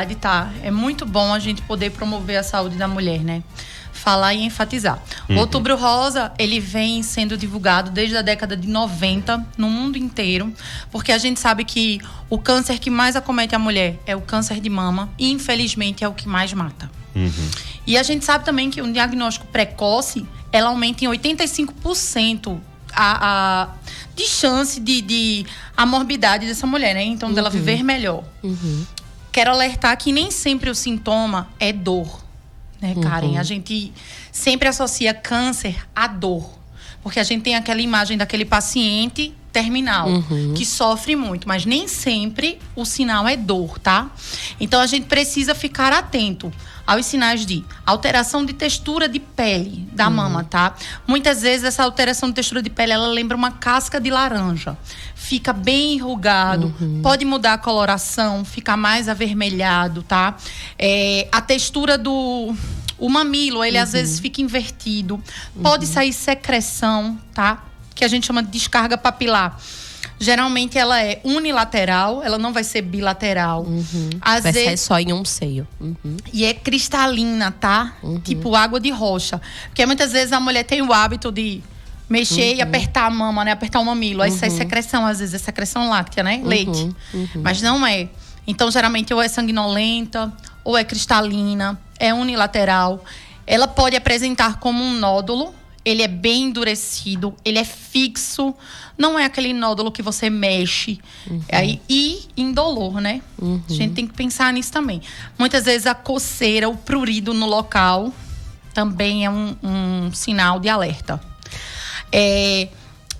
oportunidade, tá? É muito bom a gente poder promover a saúde da mulher, né? Falar e enfatizar. O Outubro Rosa, ele vem sendo divulgado desde a década de 90 no mundo inteiro, porque a gente sabe que o câncer que mais acomete a mulher é o câncer de mama e, infelizmente, é o que mais mata. E a gente sabe também que um diagnóstico precoce, ela aumenta em 85% de chance de a morbidade dessa mulher, né? Então, dela viver melhor. Quero alertar que nem sempre o sintoma é dor, né, Karen? A gente sempre associa câncer à dor, porque a gente tem aquela imagem daquele paciente terminal que sofre muito, mas nem sempre o sinal é dor, tá? Então, a gente precisa ficar atento aos sinais de alteração de textura de pele da mama, tá? Muitas vezes essa alteração de textura de pele, ela lembra uma casca de laranja. Fica bem enrugado, pode mudar a coloração, ficar mais avermelhado, tá? A textura o mamilo, ele às vezes fica invertido. Pode sair secreção, tá? Que a gente chama de descarga papilar. Geralmente ela é unilateral, ela não vai ser bilateral. Às Vai vezes sair só em um seio. E é cristalina, tá? Tipo água de rocha. Porque muitas vezes a mulher tem o hábito de mexer e apertar a mama, né? Apertar o mamilo. Aí sai secreção, às vezes é secreção láctea, né? Leite. Mas não é. Então, geralmente, ou é sanguinolenta, ou é cristalina, é unilateral. Ela pode apresentar como um nódulo. Ele é bem endurecido, ele é fixo. Não é aquele nódulo que você mexe. E indolor, né? A gente tem que pensar nisso também. Muitas vezes a coceira, o prurido no local também é um sinal de alerta.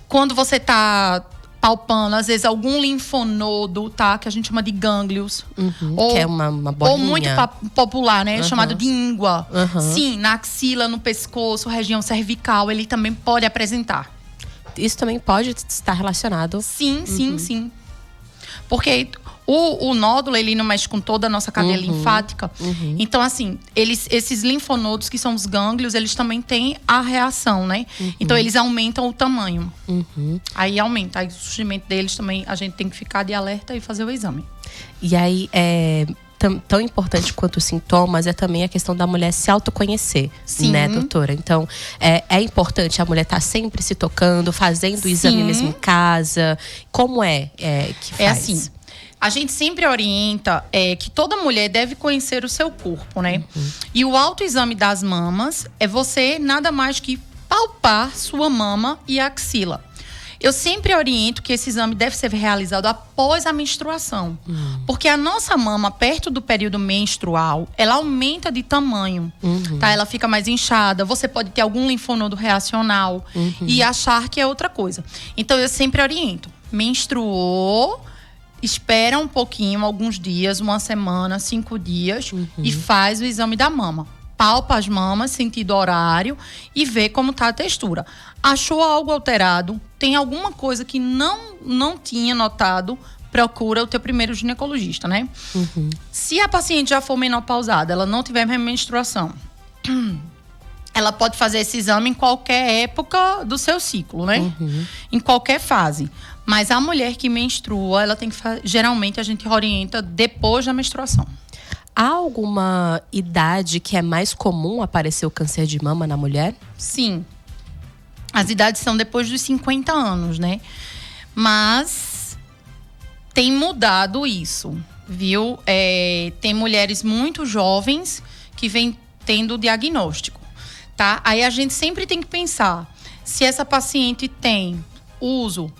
Quando você tá palpando, às vezes, algum linfonodo, tá? Que a gente chama de gânglios. Que é uma bolinha. Ou muito popular, né? Chamado de íngua. Sim, na axila, no pescoço, região cervical, ele também pode apresentar. Isso também pode estar relacionado. Sim. Porque o nódulo, ele não mexe com toda a nossa cadeia linfática. Então, assim, esses linfonodos, que são os gânglios, eles também têm a reação, né? Então, eles aumentam o tamanho. Aí aumenta. Aí o surgimento deles também, a gente tem que ficar de alerta e fazer o exame. E aí, tão importante quanto os sintomas é também a questão da mulher se autoconhecer, né, doutora? Então, é importante a mulher estar sempre se tocando, fazendo o exame mesmo em casa. Como que faz? É assim, a gente sempre orienta que toda mulher deve conhecer o seu corpo, né? E o autoexame das mamas é você nada mais que palpar sua mama e a axila. Eu sempre oriento que esse exame deve ser realizado após a menstruação. Porque a nossa mama, perto do período menstrual, ela aumenta de tamanho, tá? Ela fica mais inchada. Você pode ter algum linfonodo reacional e achar que é outra coisa. Então, eu sempre oriento. Menstruou, espera um pouquinho, alguns dias, uma semana, 5 dias, e faz o exame da mama. Palpa as mamas, sentido horário, e vê como tá a textura. Achou algo alterado, tem alguma coisa que não tinha notado, procura o teu primeiro ginecologista, né? Se a paciente já for menopausada, ela não tiver menstruação, ela pode fazer esse exame em qualquer época do seu ciclo, né? Em qualquer fase. Mas a mulher que menstrua, ela tem que geralmente a gente orienta depois da menstruação. Há alguma idade que é mais comum aparecer o câncer de mama na mulher? Sim. As idades são depois dos 50 anos, né? Mas tem mudado isso, viu? Tem mulheres muito jovens que vêm tendo o diagnóstico, tá? Aí a gente sempre tem que pensar se essa paciente tem uso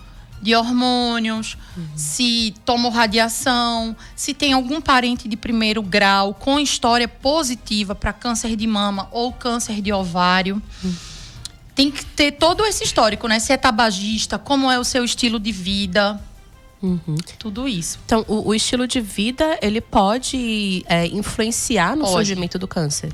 de hormônios, se toma radiação, se tem algum parente de primeiro grau com história positiva para câncer de mama ou câncer de ovário. Tem que ter todo esse histórico, né? Se é tabagista, como é o seu estilo de vida. Tudo isso. Então, o estilo de vida, ele pode influenciar no surgimento do câncer?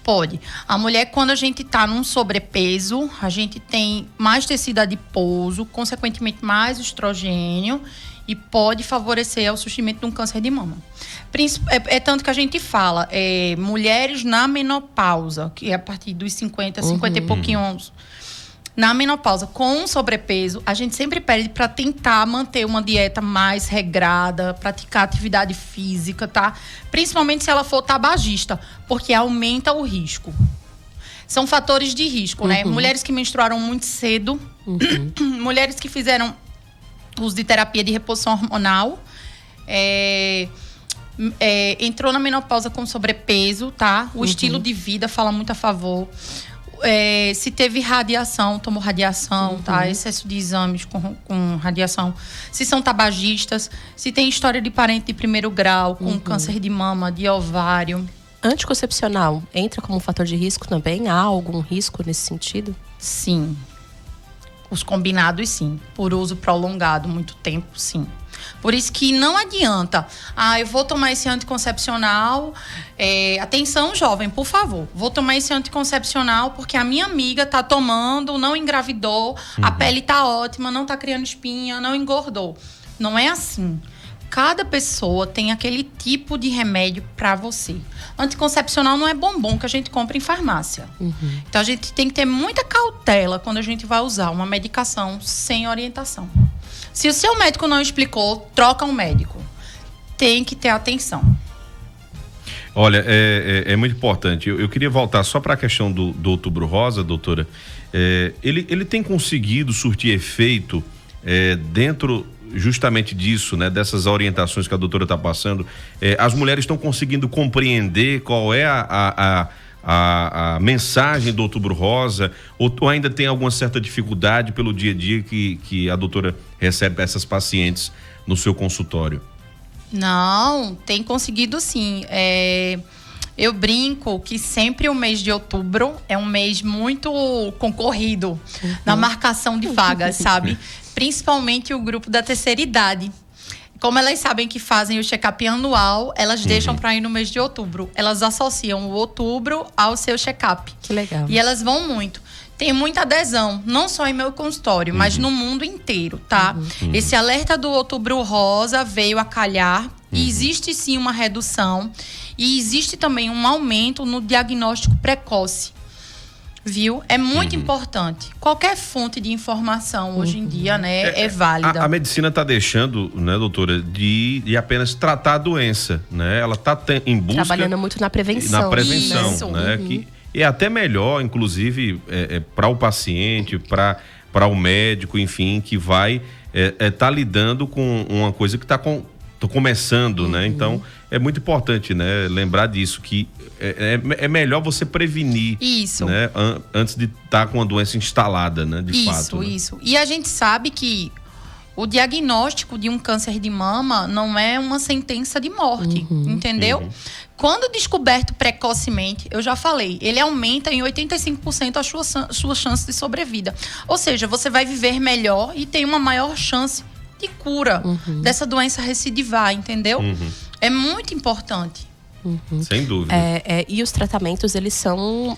Pode. A mulher, quando a gente tá num sobrepeso, a gente tem mais tecido adiposo, consequentemente mais estrogênio, e pode favorecer o surgimento de um câncer de mama. Tanto que a gente fala, mulheres na menopausa, que é a partir dos 50 e pouquinhos anos, Na menopausa, com sobrepeso, a gente sempre pede para tentar manter uma dieta mais regrada, praticar atividade física, tá? Principalmente se ela for tabagista, porque aumenta o risco. São fatores de risco, né? Mulheres que menstruaram muito cedo, mulheres que fizeram uso de terapia de reposição hormonal, entrou na menopausa com sobrepeso, tá? O estilo de vida fala muito a favor. Se teve radiação, tomou radiação, tá? Excesso de exames com radiação. Se são tabagistas, se tem história de parente de primeiro grau, com câncer de mama, de ovário. Anticoncepcional entra como um fator de risco também? Há algum risco nesse sentido? Sim. Os combinados, sim. Por uso prolongado, muito tempo, sim. Por isso que não adianta. Eu vou tomar esse anticoncepcional. Atenção, jovem, por favor. Vou tomar esse anticoncepcional porque a minha amiga tá tomando, não engravidou, a pele tá ótima, não tá criando espinha, não engordou. Não é assim. Cada pessoa tem aquele tipo de remédio para você. Anticoncepcional não é bombom que a gente compra em farmácia. Então a gente tem que ter muita cautela quando a gente vai usar uma medicação sem orientação. Se o seu médico não explicou, troca um médico. Tem que ter atenção. Olha, é muito importante. Eu queria voltar só para a questão do Outubro Rosa, doutora. Ele tem conseguido surtir efeito dentro justamente disso, né? Dessas orientações que a doutora está passando. As mulheres estão conseguindo compreender qual é a mensagem do Outubro Rosa, ou ainda tem alguma certa dificuldade pelo dia a dia que a doutora recebe essas pacientes no seu consultório? Não, tem conseguido sim. Eu brinco que sempre o mês de outubro é um mês muito concorrido na marcação de vagas, sabe? Principalmente o grupo da terceira idade. Como elas sabem que fazem o check-up anual, elas deixam para ir no mês de outubro. Elas associam o outubro ao seu check-up. Que legal. E elas vão muito. Tem muita adesão, não só em meu consultório, mas no mundo inteiro, tá? Esse alerta do Outubro Rosa veio a calhar. E existe sim uma redução. E existe também um aumento no diagnóstico precoce. Viu? É muito importante. Qualquer fonte de informação hoje em dia, né, é válida. A medicina está deixando, né, doutora, de apenas tratar a doença, né? Ela está em busca... Trabalhando muito na prevenção. Na prevenção, Isso. né? Que é até melhor, inclusive, para o paciente, para o médico, enfim, que vai tá lidando com uma coisa que está começando, né? Então, é muito importante, né, lembrar disso, que é melhor você prevenir. Isso. Né, antes de estar com a doença instalada, né, de fato. Isso. E a gente sabe que o diagnóstico de um câncer de mama não é uma sentença de morte, entendeu? Quando descoberto precocemente, eu já falei, ele aumenta em 85% a sua chance de sobrevida. Ou seja, você vai viver melhor e tem uma maior chance de cura dessa doença recidivar, entendeu? É muito importante. Sem dúvida. E os tratamentos, eles são...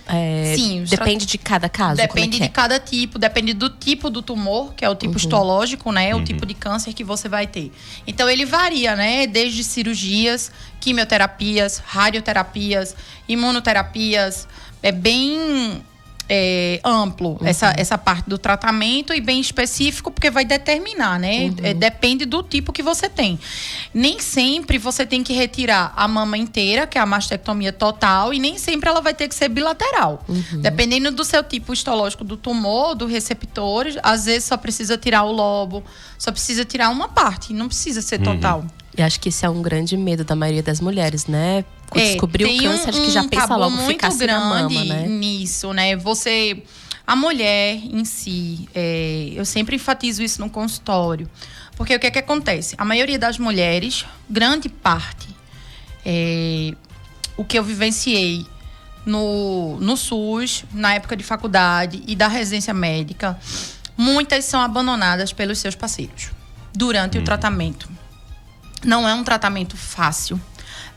Sim, depende de cada caso? Depende de cada tipo, depende do tipo do tumor, que é o tipo histológico, né? O tipo de câncer que você vai ter. Então, ele varia, né? Desde cirurgias, quimioterapias, radioterapias, imunoterapias. É bem... amplo essa parte do tratamento e bem específico, porque vai determinar, né? Depende do tipo que você tem. Nem sempre você tem que retirar a mama inteira, que é a mastectomia total, e nem sempre ela vai ter que ser bilateral. Dependendo do seu tipo histológico do tumor, do receptor, às vezes só precisa tirar o lobo, só precisa tirar uma parte, não precisa ser total. E acho que esse é um grande medo da maioria das mulheres, né? Descobrir o câncer, acho que já pensa logo ficar sem a mama, né? Nisso, né? A mulher em si, eu sempre enfatizo isso no consultório. Porque o que é que acontece? A maioria das mulheres, grande parte, o que eu vivenciei no SUS, na época de faculdade e da residência médica, muitas são abandonadas pelos seus parceiros durante o tratamento. Não é um tratamento fácil.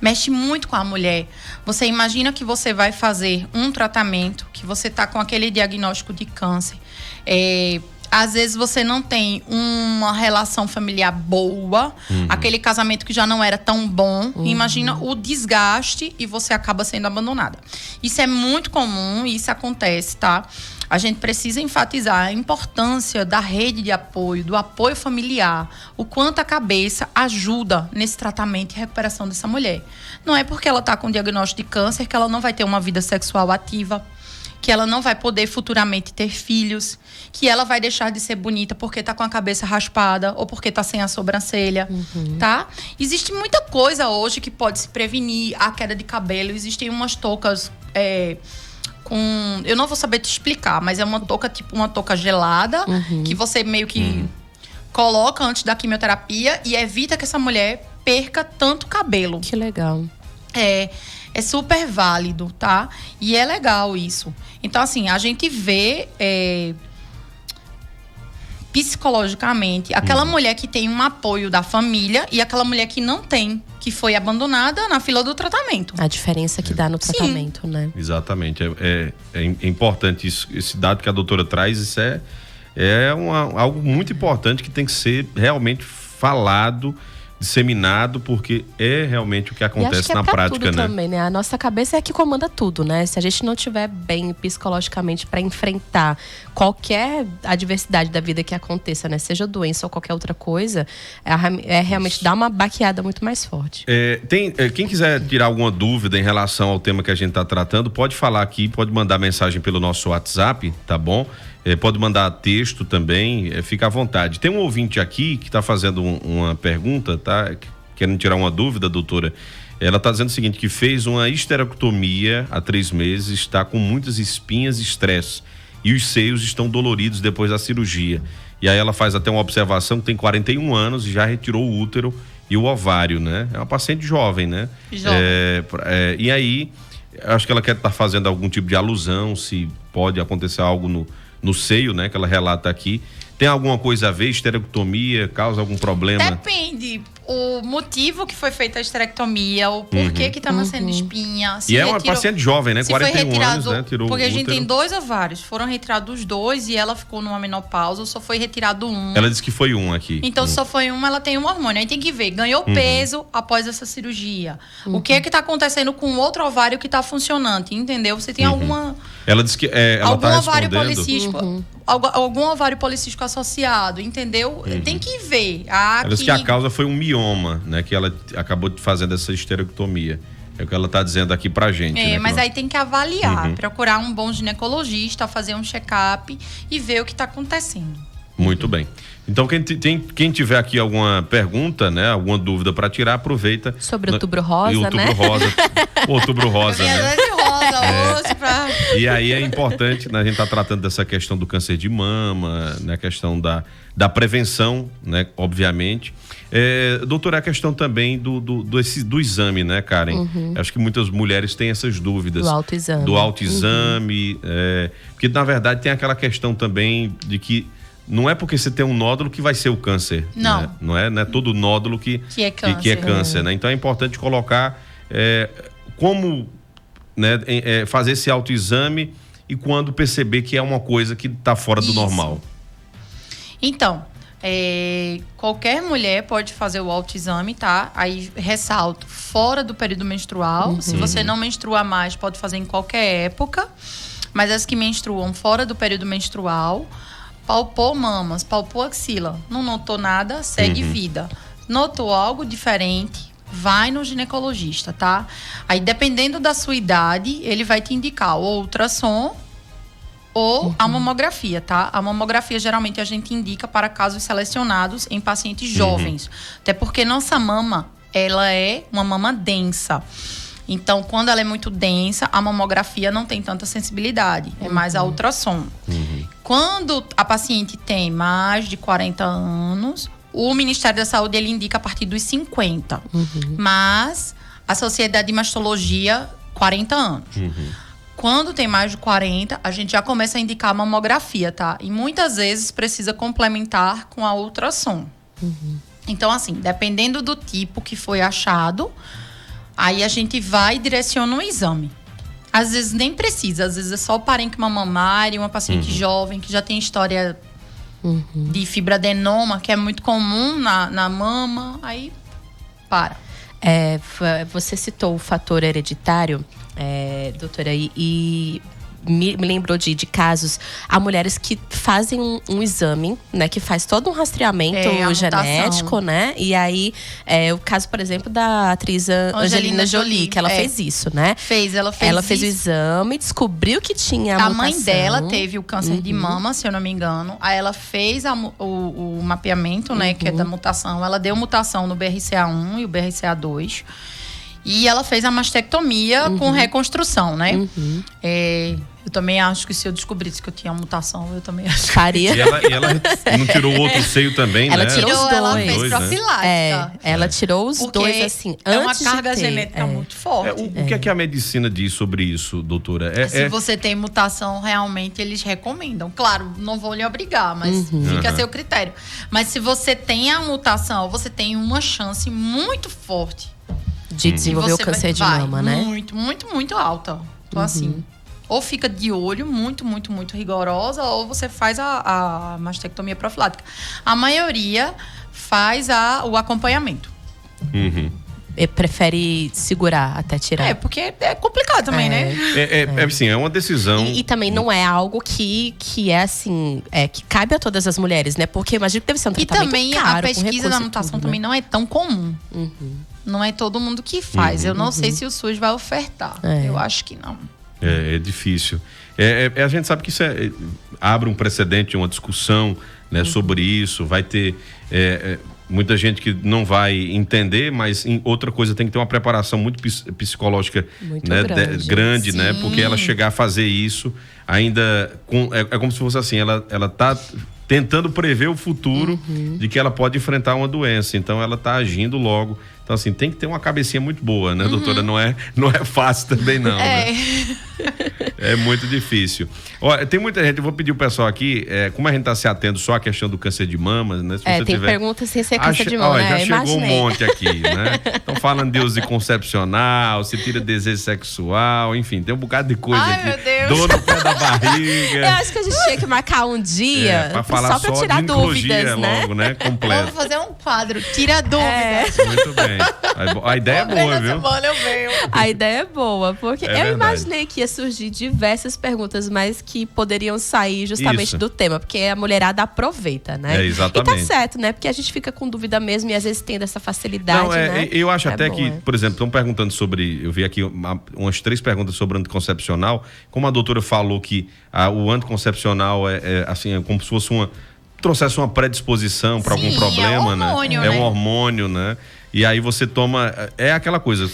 Mexe muito com a mulher. Você imagina que você vai fazer um tratamento, que você está com aquele diagnóstico de câncer. Às vezes você não tem uma relação familiar boa, aquele casamento que já não era tão bom. Imagina o desgaste e você acaba sendo abandonada. Isso é muito comum, isso acontece, tá? A gente precisa enfatizar a importância da rede de apoio, do apoio familiar, o quanto a cabeça ajuda nesse tratamento e recuperação dessa mulher. Não é porque ela está com diagnóstico de câncer que ela não vai ter uma vida sexual ativa, que ela não vai poder futuramente ter filhos, que ela vai deixar de ser bonita porque tá com a cabeça raspada ou porque tá sem a sobrancelha, tá? Existe muita coisa hoje que pode se prevenir a queda de cabelo. Existem umas toucas com... Eu não vou saber te explicar, mas é uma touca, tipo uma touca gelada, que você meio que coloca antes da quimioterapia e evita que essa mulher perca tanto cabelo. Que legal. É super válido, tá? E é legal isso. Então, assim, a gente vê psicologicamente aquela mulher que tem um apoio da família e aquela mulher que não tem, que foi abandonada na fila do tratamento. A diferença que dá no tratamento, né? Exatamente. É importante isso, esse dado que a doutora traz. Isso algo muito importante que tem que ser realmente falado, disseminado, porque é realmente o que acontece na prática, tudo, né? Também, né? A nossa cabeça é que comanda tudo, né? Se a gente não estiver bem psicologicamente para enfrentar qualquer adversidade da vida que aconteça, né? Seja doença ou qualquer outra coisa, é realmente dar uma baqueada muito mais forte. Quem quiser tirar alguma dúvida em relação ao tema que a gente está tratando, pode falar aqui, pode mandar mensagem pelo nosso WhatsApp, tá bom? Pode mandar texto também, fica à vontade. Tem um ouvinte aqui que está fazendo uma pergunta, tá? Querendo tirar uma dúvida, doutora. Ela está dizendo o seguinte, que fez uma esterectomia há 3 meses, está com muitas espinhas e estresse. E os seios estão doloridos depois da cirurgia. E aí ela faz até uma observação que tem 41 anos e já retirou o útero e o ovário, né? É uma paciente jovem, né? Jovem. E aí, acho que ela quer estar fazendo algum tipo de alusão, se pode acontecer algo no seio, né, que ela relata aqui. Tem alguma coisa a ver? Esterectomia causa algum problema? Depende. O motivo que foi feita a esterectomia, o porquê que tá nascendo espinha. E é uma paciente jovem, né? 41 anos, né? Tirou porque o a gente útero. tem 2 ovários. Foram retirados os 2 e ela ficou numa menopausa, só foi retirado um. Ela disse que foi um aqui. Então, só foi uma, ela tem um hormônio. Aí tem que ver, ganhou peso após essa cirurgia. O que é que tá acontecendo com o outro ovário que tá funcionando, entendeu? Você tem alguma... Ela disse que ela algum tá ovário respondendo. policístico, algum ovário policístico associado, entendeu? Tem que ver. Ela disse que a causa foi um mioma, né? Que ela acabou fazendo essa esterectomia. É o que ela tá dizendo aqui pra gente. Né, mas aí tem que avaliar, procurar um bom ginecologista, fazer um check-up e ver o que tá acontecendo. Muito bem. Então, quem tiver aqui alguma pergunta, né? Alguma dúvida para tirar, aproveita. Sobre o Outubro Rosa, e Outubro né? Rosa. Outubro Rosa, né? Hoje pra... E aí é importante, né? A gente tá tratando dessa questão do câncer de mama, né? A questão da prevenção, né? Obviamente. Doutora, a questão também do exame, né, Karen? Acho que muitas mulheres têm essas dúvidas. Do autoexame. Do autoexame. Porque, na verdade, tem aquela questão também de que não é porque você tem um nódulo que vai ser o câncer. Não. Né? Não é todo nódulo que é câncer. Que é câncer, né? Então é importante colocar como, né, fazer esse autoexame e quando perceber que é uma coisa que está fora do normal. Então, qualquer mulher pode fazer o autoexame, tá? Aí ressalto, fora do período menstrual. Se você não menstrua mais, pode fazer em qualquer época. Mas as que menstruam fora do período menstrual, palpou mamas, palpou axila, não notou nada, segue vida. Notou algo diferente, vai no ginecologista, tá? Aí, dependendo da sua idade, ele vai te indicar o ultrassom ou a mamografia, tá? A mamografia, geralmente, a gente indica para casos selecionados em pacientes jovens. Até porque nossa mama, ela é uma mama densa. Então, quando ela é muito densa, a mamografia não tem tanta sensibilidade. É mais a ultrassom. Quando a paciente tem mais de 40 anos, o Ministério da Saúde, ele indica a partir dos 50. Mas a Sociedade de Mastologia, 40 anos. Quando tem mais de 40, a gente já começa a indicar a mamografia, tá? E muitas vezes precisa complementar com a ultrassom. Então, assim, dependendo do tipo que foi achado, aí a gente vai e direciona um exame. Às vezes nem precisa, às vezes é só o parênquima mamário, uma paciente jovem que já tem história de fibroadenoma, que é muito comum na mama, aí para. Você citou o fator hereditário, doutora, e me lembrou de casos. Há mulheres que fazem um exame, né? Que faz todo um rastreamento genético, né? E aí, o caso, por exemplo, da atriz Angelina Jolie, que ela fez isso, né? Ela fez o exame, descobriu que tinha a mutação. A mãe dela teve o câncer de mama, se eu não me engano. Aí ela fez o mapeamento, né? Que é da mutação. Ela deu mutação no BRCA1 e o BRCA2. E ela fez a mastectomia com reconstrução, né? Eu também acho que se eu descobrisse que eu tinha mutação, eu também acho que faria. E ela não tirou o outro seio também, ela né? Tirou os dois. Ela fez profilática. Ela tirou os dois, assim, antes de ter. É uma carga genética muito forte. O que é que a medicina diz sobre isso, doutora? Se você tem mutação, realmente eles recomendam. Claro, não vou lhe obrigar, mas fica a seu critério. Mas se você tem a mutação, você tem uma chance muito forte de desenvolver o câncer de mama, né? Muito, muito, muito alta. Então, assim, ou fica de olho muito, muito, muito rigorosa, ou você faz a mastectomia profilática. A maioria faz o acompanhamento. Prefere segurar até tirar. Porque é complicado também, né? Assim, é uma decisão. E também não é algo que é assim, que cabe a todas as mulheres, né? Porque eu imagino que deve ser um tratamento caro. E também a pesquisa da mutação também não é tão comum. Não é todo mundo que faz. Eu não sei se o SUS vai ofertar. Eu acho que não. É difícil. A gente sabe que isso abre um precedente, uma discussão, né, sobre isso. Vai ter muita gente que não vai entender, mas outra coisa, tem que ter uma preparação muito psicológica, muito né, grande, Sim. né? Porque ela chegar a fazer isso ainda é como se fosse assim, ela tá tentando prever o futuro de que ela pode enfrentar uma doença. Então ela tá agindo logo. Então, assim, tem que ter uma cabecinha muito boa, né, doutora? Não é fácil também, não, né? É muito difícil. Olha, tem muita gente, eu vou pedir o pessoal aqui, como a gente tá se atendo só à questão do câncer de mama, né? Se você tem perguntas sem ser câncer de mama, olha, né? já chegou um monte aqui, né? Estão falando de uso concepcional, se tira desejo sexual, enfim, tem um bocado de coisa aqui. Meu Deus. Dor no pé da barriga. Eu acho que a gente tinha que marcar um dia pra falar só pra tirar de dúvidas, né? logo, né? Completo. Vamos fazer um quadro, tira dúvidas. Muito bem. A ideia é boa, viu? A ideia é boa, porque eu verdade. imaginei que ia surgir diversas perguntas, mas que poderiam sair justamente Isso. do tema, porque a mulherada aproveita, né? Exatamente. E tá certo, né? Porque a gente fica com dúvida mesmo e às vezes tem dessa facilidade, Não, né? Eu acho até bom, que, por exemplo, estão perguntando sobre, eu vi aqui umas 3 perguntas sobre anticoncepcional, como a doutora falou que o anticoncepcional assim, é como se fosse trouxesse uma predisposição para algum problema, hormônio, né? né? É um hormônio, né? E aí você toma, aquela coisa,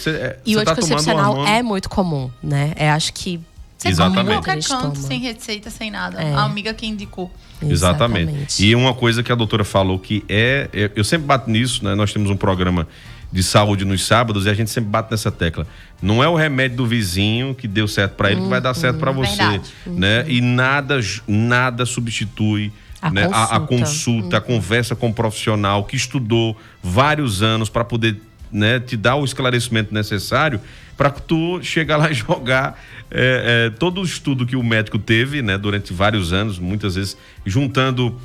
E o você tá tomando anticoncepcional hormônio. é muito comum, né? Acho que Você come em Exatamente. qualquer A gente canto, toma. sem receita, sem nada. É. A amiga que indicou. Exatamente. E uma coisa que a doutora falou que eu sempre bato nisso, né? Nós temos um programa de saúde nos sábados e a gente sempre bate nessa tecla. Não é o remédio do vizinho que deu certo para ele que vai dar certo para você, Verdade. né? E nada substitui a consulta, a conversa com um profissional que estudou vários anos para poder, né, te dar o esclarecimento necessário para que tu chegar lá e jogar todo o estudo que o médico teve, né, durante vários anos, muitas vezes juntando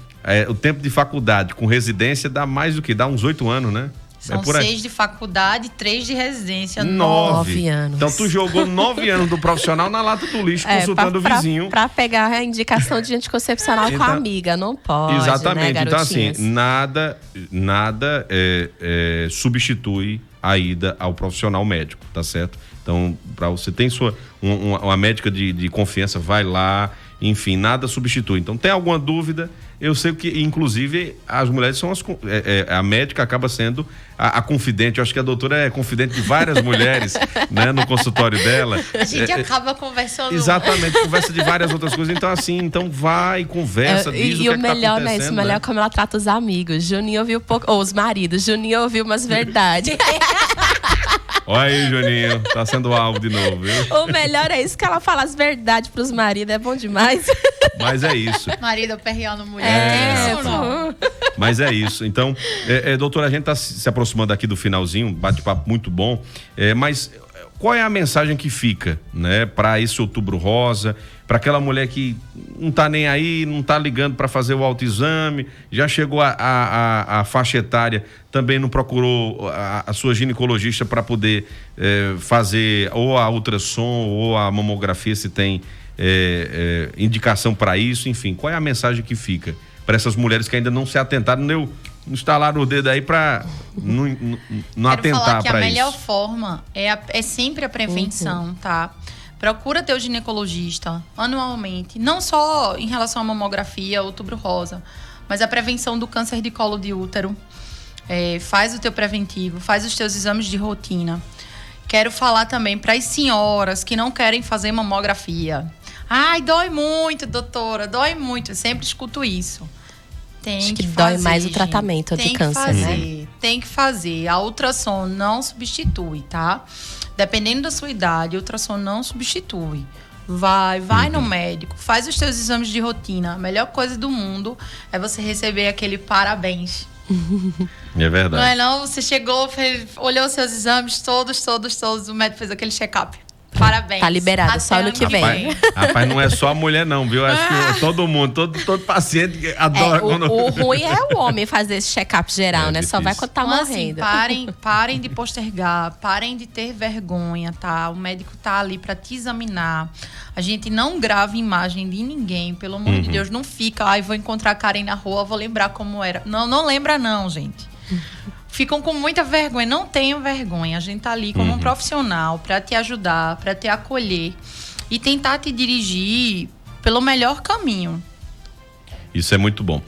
o tempo de faculdade com residência, dá mais do que? Dá uns 8 anos, né? São por aí. 6 de faculdade, 3 de residência. 9 anos. Então tu jogou 9 anos do profissional na lata do lixo, consultando o vizinho. Pra pegar a indicação de anticoncepcional com a amiga, não pode. Exatamente. Né, então, assim, garotinhas? nada substitui a ida ao profissional médico, tá certo? Então, para você tem uma médica de confiança, vai lá, enfim, nada substitui. Então, tem alguma dúvida? Eu sei que, inclusive, as mulheres são a médica acaba sendo a confidente. Eu acho que a doutora é confidente de várias mulheres, né, no consultório dela. A gente acaba conversando. Exatamente, conversa de várias outras coisas. Então, assim, vai, conversa, diz o que o é que melhor, tá né? acontecendo. Isso melhor é como ela trata os amigos. Juninho ouviu pouco, ou os maridos. Juninho ouviu umas verdades. Olha aí, Juninho, tá sendo alvo de novo, viu? O melhor é isso, que ela fala as verdades pros maridos, é bom demais. Mas é isso. Marido perreando mulher. É, Isso não. Mas é isso. Então, doutora, a gente tá se aproximando aqui do finalzinho, um bate-papo muito bom. Mas qual é a mensagem que fica, né, para esse Outubro Rosa, para aquela mulher que não tá nem aí, não tá ligando para fazer o autoexame, já chegou a faixa etária, também não procurou a sua ginecologista para poder fazer ou a ultrassom ou a mamografia, se tem indicação para isso, enfim, qual é a mensagem que fica para essas mulheres que ainda não se atentaram, não instalaram o dedo aí para não atentar para isso? A melhor forma é sempre a prevenção, tá? Procura teu ginecologista anualmente, não só em relação à mamografia, Outubro Rosa, mas a prevenção do câncer de colo de útero. Faz o teu preventivo, faz os teus exames de rotina. Quero falar também para as senhoras que não querem fazer mamografia. Ai, dói muito, doutora, dói muito. Eu sempre escuto isso. Acho que dói mais o tratamento de câncer, né? Tem que fazer. A ultrassom não substitui, tá? Dependendo da sua idade, a ultrassom não substitui. Vai no médico, faz os teus exames de rotina. A melhor coisa do mundo é você receber aquele parabéns. É verdade. Não é não? Você chegou, olhou os seus exames todos, o médico fez aquele check-up. Parabéns. Tá liberado, só ano que vem. Rapaz, não é só a mulher não, viu? Acho que todo mundo, todo paciente adora quando... O ruim é o homem fazer esse check-up geral, né? difícil. Só vai quando tá morrendo. Assim, parem de postergar, parem de ter vergonha, tá? O médico tá ali pra te examinar. A gente não grava imagem de ninguém, pelo amor de Deus. Não fica, vou encontrar a Karen na rua, vou lembrar como era. Não lembra não, gente. Ficam com muita vergonha. Não tenham vergonha. A gente tá ali como um profissional para te ajudar, para te acolher e tentar te dirigir pelo melhor caminho. Isso é muito bom.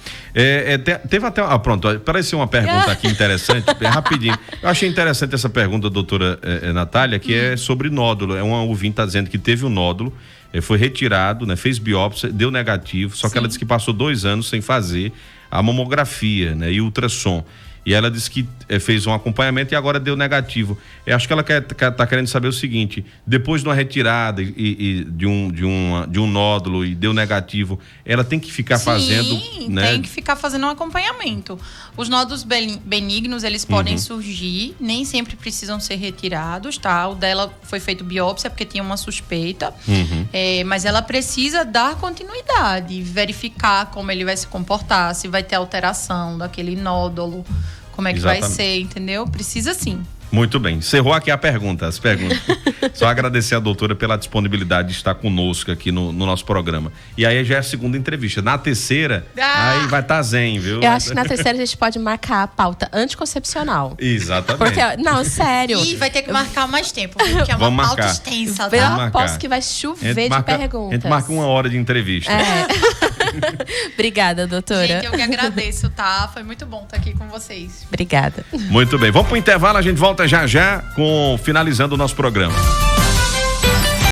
Teve até... pronto, apareceu uma pergunta aqui interessante, rapidinho. Eu achei interessante essa pergunta, doutora Natália, que é sobre nódulo. Uma ouvinte está dizendo que teve um nódulo, foi retirado, né, fez biópsia, deu negativo, só que ela disse que passou 2 anos sem fazer a mamografia, né, e ultrassom. E ela disse que fez um acompanhamento e agora deu negativo. Eu acho que ela tá querendo saber o seguinte: depois de uma retirada de um nódulo e deu negativo, ela tem que ficar fazendo, né? Tem que ficar fazendo um acompanhamento. Os nódulos benignos, eles podem surgir, nem sempre precisam ser retirados, tá? O dela foi feito biópsia porque tinha uma suspeita, mas ela precisa dar continuidade, verificar como ele vai se comportar, se vai ter alteração daquele nódulo, como é que vai ser, entendeu? Precisa sim. Muito bem, encerrou aqui as perguntas. Só agradecer a doutora pela disponibilidade de estar conosco aqui no nosso programa. E aí já é a segunda entrevista. Na terceira, aí vai estar zen, viu? Eu acho que na terceira a gente pode marcar a pauta anticoncepcional. Exatamente. Porque, não, sério. E vai ter que marcar mais tempo, porque é uma pauta extensa. Eu aposto que vai chover de perguntas. A gente marca 1 hora de entrevista. Obrigada, doutora. Gente, eu que agradeço, tá? Foi muito bom estar aqui com vocês. Obrigada. Muito bem, vamos pro intervalo, a gente volta já com finalizando o nosso programa.